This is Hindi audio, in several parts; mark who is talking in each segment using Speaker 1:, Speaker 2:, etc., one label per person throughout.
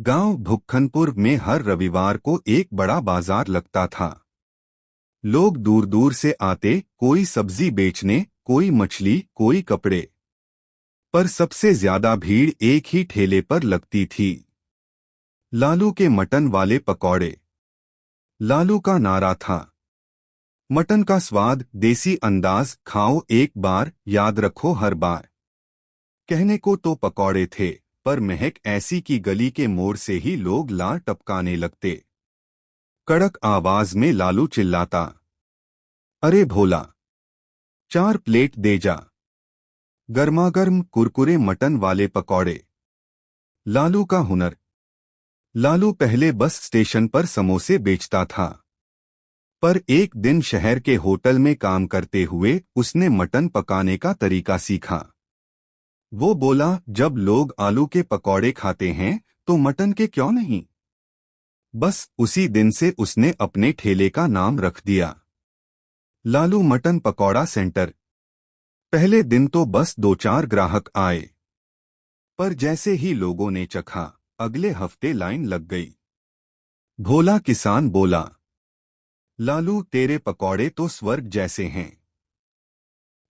Speaker 1: गांव भुक्खनपुर में हर रविवार को एक बड़ा बाजार लगता था। लोग दूर दूर से आते, कोई सब्जी बेचने, कोई मछली, कोई कपड़े। पर सबसे ज्यादा भीड़ एक ही ठेले पर लगती थी, लालू के मटन वाले पकौड़े। लालू का नारा था, मटन का स्वाद, देसी अंदाज, खाओ एक बार, याद रखो हर बार। कहने को तो पकौड़े थे, पर महक ऐसी कि गली के मोड़ से ही लोग लार टपकाने लगते। कड़क आवाज में लालू चिल्लाता, अरे भोला, 4 प्लेट दे जा। गर्मागर्म कुरकुरे मटन वाले पकौड़े। लालू का हुनर। लालू पहले बस स्टेशन पर समोसे बेचता था, पर एक दिन शहर के होटल में काम करते हुए उसने मटन पकाने का तरीका सीखा। वो बोला, जब लोग आलू के पकौड़े खाते हैं तो मटन के क्यों नहीं। बस उसी दिन से उसने अपने ठेले का नाम रख दिया, लालू मटन पकौड़ा सेंटर। पहले दिन तो बस 2-4 ग्राहक आए, पर जैसे ही लोगों ने चखा, अगले हफ्ते लाइन लग गई। भोला किसान बोला, लालू तेरे पकौड़े तो स्वर्ग जैसे हैं।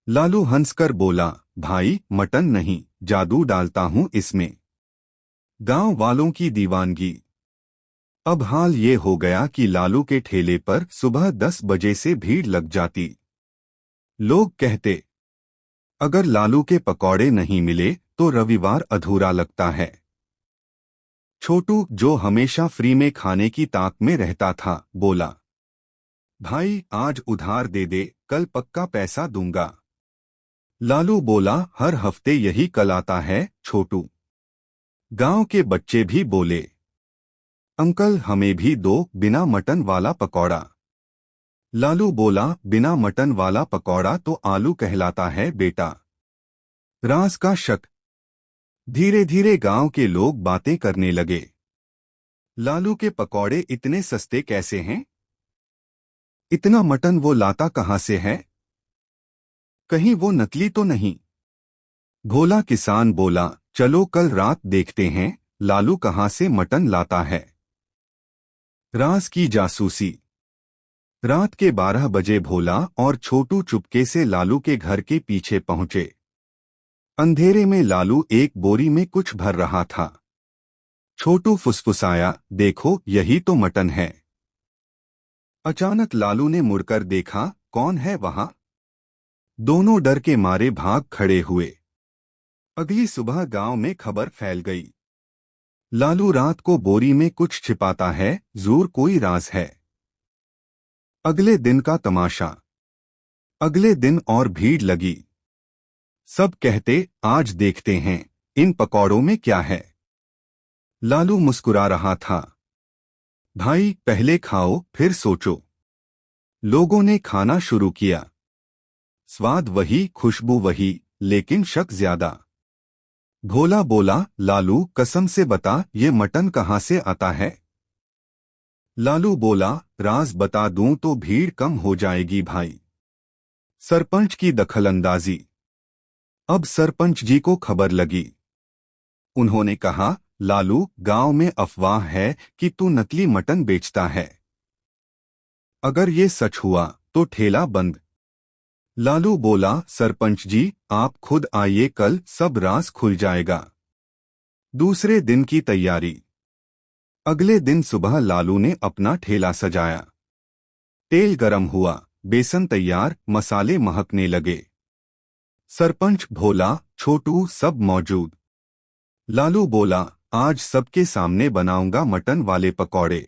Speaker 1: लालू हंसकर बोला, भाई मटन नहीं, जादू डालता हूं इसमें। गांव वालों की दीवानगी। अब हाल ये हो गया कि लालू के ठेले पर सुबह 10 बजे से भीड़ लग जाती। लोग कहते, अगर लालू के पकौड़े नहीं मिले तो रविवार अधूरा लगता है। छोटू, जो हमेशा फ्री में खाने की ताक में रहता था, बोला, भाई आज उधार दे दे, कल पक्का पैसा दूंगा। लालू बोला, हर हफ्ते यही कल आता है छोटू। गांव के बच्चे भी बोले, अंकल हमें भी दो बिना मटन वाला पकौड़ा। लालू बोला, बिना मटन वाला पकौड़ा तो आलू कहलाता है बेटा। राज का शक। धीरे धीरे गांव के लोग बातें करने लगे, लालू के पकौड़े इतने सस्ते कैसे हैं? इतना मटन वो लाता कहां से है? कहीं वो नकली तो नहीं? भोला किसान बोला, चलो कल रात देखते हैं लालू कहां से मटन लाता है। राज की जासूसी। रात के 12 बजे भोला और छोटू चुपके से लालू के घर के पीछे पहुंचे। अंधेरे में लालू एक बोरी में कुछ भर रहा था। छोटू फुसफुसाया, देखो यही तो मटन है। अचानक लालू ने मुड़कर देखा, कौन है वहां? दोनों डर के मारे भाग खड़े हुए। अगली सुबह गांव में खबर फैल गई, लालू रात को बोरी में कुछ छिपाता है, जरूर कोई राज है। अगले दिन का तमाशा। अगले दिन और भीड़ लगी। सब कहते, आज देखते हैं इन पकौड़ों में क्या है। लालू मुस्कुरा रहा था, भाई पहले खाओ फिर सोचो। लोगों ने खाना शुरू किया। स्वाद वही, खुशबू वही, लेकिन शक ज्यादा। भोला बोला, लालू कसम से बता ये मटन कहां से आता है? लालू बोला, राज बता दूं तो भीड़ कम हो जाएगी भाई। सरपंच की दखलंदाजी। अब सरपंच जी को खबर लगी। उन्होंने कहा, लालू गांव में अफवाह है कि तू नकली मटन बेचता है। अगर ये सच हुआ तो ठेला बंद। लालू बोला, सरपंच जी आप खुद आइए, कल सब राज खुल जाएगा। दूसरे दिन की तैयारी। अगले दिन सुबह लालू ने अपना ठेला सजाया। तेल गरम हुआ, बेसन तैयार, मसाले महकने लगे। सरपंच, भोला, छोटू सब मौजूद। लालू बोला, आज सबके सामने बनाऊंगा मटन वाले पकौड़े।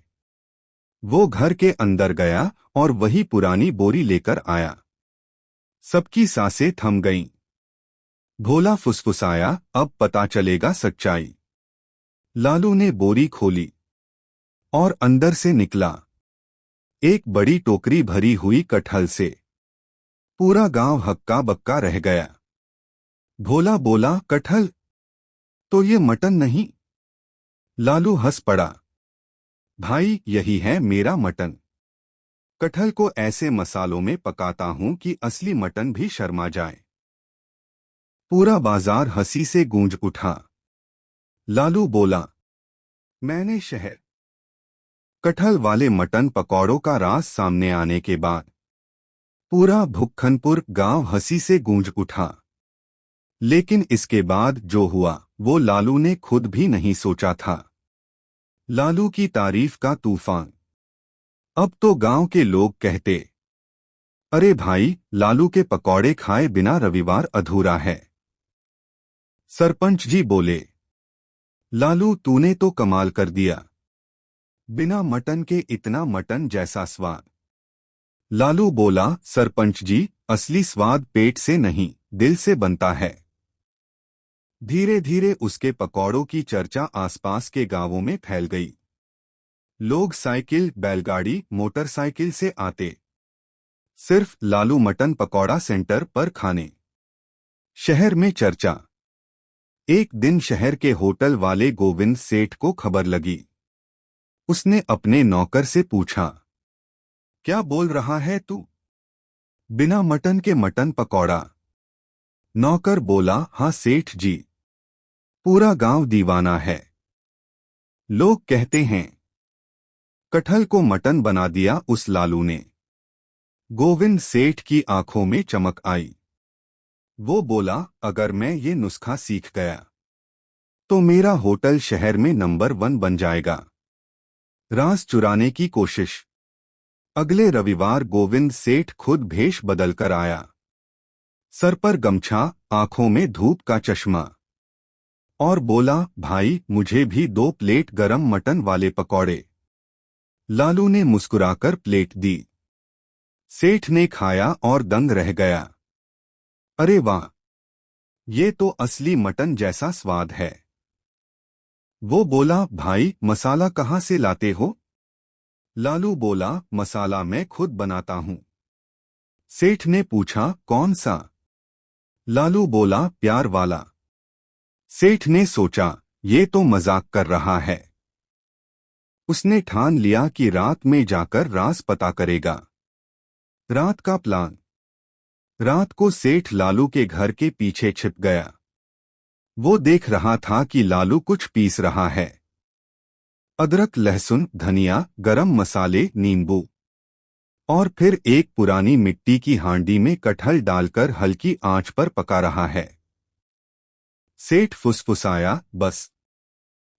Speaker 1: वो घर के अंदर गया और वही पुरानी बोरी लेकर आया। सबकी सांसें थम गईं। भोला फुसफुसाया, अब पता चलेगा सच्चाई। लालू ने बोरी खोली और अंदर से निकला एक बड़ी टोकरी भरी हुई कटहल से। पूरा गांव हक्का बक्का रह गया। भोला बोला, कटहल? तो ये मटन नहीं? लालू हंस पड़ा, भाई यही है मेरा मटन। कटहल को ऐसे मसालों में पकाता हूं कि असली मटन भी शर्मा जाए। पूरा बाजार हंसी से गूंज उठा। लालू बोला, मैंने शहर कटहल वाले मटन पकौड़ों का राज सामने आने के बाद पूरा भुक्खनपुर गांव हंसी से गूंज उठा। लेकिन इसके बाद जो हुआ वो लालू ने खुद भी नहीं सोचा था। लालू की तारीफ का तूफान। अब तो गांव के लोग कहते, अरे भाई, लालू के पकौड़े खाए बिना रविवार अधूरा है। सरपंच जी बोले, लालू तूने तो कमाल कर दिया, बिना मटन के इतना मटन जैसा स्वाद। लालू बोला, सरपंच जी, असली स्वाद पेट से नहीं दिल से बनता है। धीरे धीरे उसके पकौड़ों की चर्चा आसपास के गांवों में फैल गई। लोग साइकिल, बैलगाड़ी, मोटरसाइकिल से आते सिर्फ लालू मटन पकौड़ा सेंटर पर खाने। शहर में चर्चा। एक दिन शहर के होटल वाले गोविंद सेठ को खबर लगी। उसने अपने नौकर से पूछा, क्या बोल रहा है तू? बिना मटन के मटन पकौड़ा। नौकर बोला, हाँ सेठ जी, पूरा गांव दीवाना है। लोग कहते हैं कटहल को मटन बना दिया उस लालू ने। गोविंद सेठ की आंखों में चमक आई। वो बोला, अगर मैं ये नुस्खा सीख गया तो मेरा होटल शहर में नंबर 1 बन जाएगा। राज चुराने की कोशिश। अगले रविवार गोविंद सेठ खुद भेष बदल कर आया। सर पर गमछा, आंखों में धूप का चश्मा, और बोला, भाई मुझे भी 2 प्लेट गरम मटन वाले पकौड़े। लालू ने मुस्कुराकर प्लेट दी। सेठ ने खाया और दंग रह गया। अरे वाह, ये तो असली मटन जैसा स्वाद है। वो बोला, भाई मसाला कहाँ से लाते हो? लालू बोला, मसाला मैं खुद बनाता हूँ। सेठ ने पूछा, कौन सा? लालू बोला, प्यार वाला। सेठ ने सोचा, ये तो मजाक कर रहा है। उसने ठान लिया कि रात में जाकर राज पता करेगा। रात का प्लान। रात को सेठ लालू के घर के पीछे छिप गया। वो देख रहा था कि लालू कुछ पीस रहा है। अदरक, लहसुन, धनिया, गरम मसाले, नींबू, और फिर एक पुरानी मिट्टी की हांडी में कटहल डालकर हल्की आंच पर पका रहा है। सेठ फुसफुसाया, बस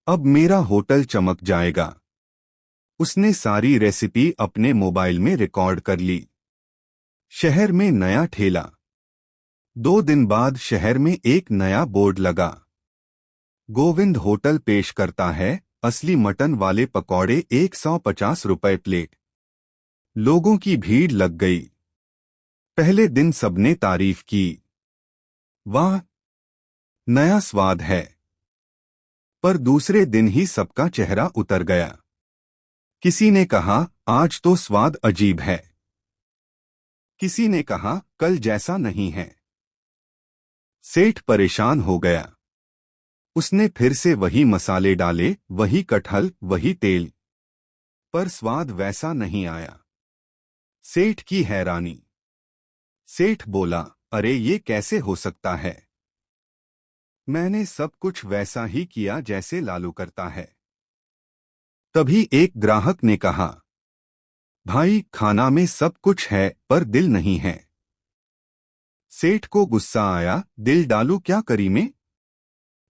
Speaker 1: अब मेरा होटल चमक जाएगा। उसने सारी रेसिपी अपने मोबाइल में रिकॉर्ड कर ली। शहर में नया ठेला। 2 दिन बाद शहर में एक नया बोर्ड लगा। गोविंद होटल पेश करता है असली मटन वाले पकौड़े 150 रुपए प्लेट। लोगों की भीड़ लग गई। पहले दिन सबने तारीफ की, वाह, नया स्वाद है। पर दूसरे दिन ही सबका चेहरा उतर गया। किसी ने कहा, आज तो स्वाद अजीब है। किसी ने कहा, कल जैसा नहीं है। सेठ परेशान हो गया। उसने फिर से वही मसाले डाले, वही कटहल, वही तेल, पर स्वाद वैसा नहीं आया। सेठ की हैरानी। सेठ बोला, अरे ये कैसे हो सकता है? मैंने सब कुछ वैसा ही किया जैसे लालू करता है। तभी एक ग्राहक ने कहा, भाई खाना में सब कुछ है पर दिल नहीं है। सेठ को गुस्सा आया, दिल डालू क्या करी में?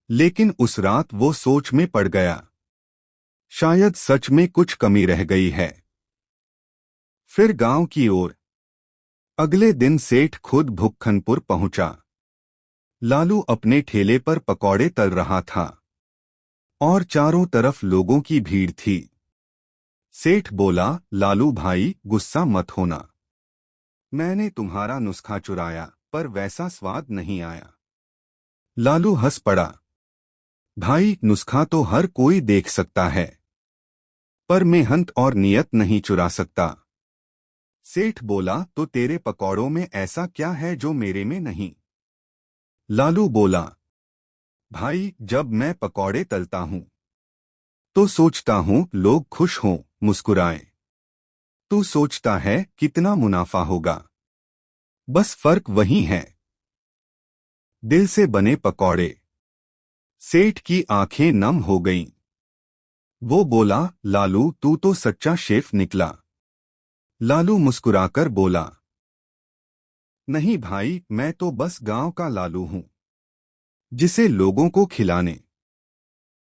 Speaker 1: लेकिन उस रात वो सोच में पड़ गया। शायद सच में कुछ कमी रह गई है। फिर गांव की ओर। अगले दिन सेठ खुद भुक्खनपुर पहुंचा। लालू अपने ठेले पर पकौड़े तल रहा था और चारों तरफ लोगों की भीड़ थी। सेठ बोला, लालू भाई गुस्सा मत होना, मैंने तुम्हारा नुस्खा चुराया पर वैसा स्वाद नहीं आया। लालू हंस पड़ा, भाई नुस्खा तो हर कोई देख सकता है, पर मेहनत और नियत नहीं चुरा सकता। सेठ बोला, तो तेरे पकौड़ों में ऐसा क्या है जो मेरे में नहीं? लालू बोला, भाई जब मैं पकौड़े तलता हूं तो सोचता हूं लोग खुश हों, मुस्कुराएं। तू सोचता है कितना मुनाफा होगा। बस फर्क वही है। दिल से बने पकौड़े। सेठ की आंखें नम हो गईं। वो बोला, लालू तू तो सच्चा शेफ निकला। लालू मुस्कुराकर बोला, नहीं भाई, मैं तो बस गांव का लालू हूं जिसे लोगों को खिलाने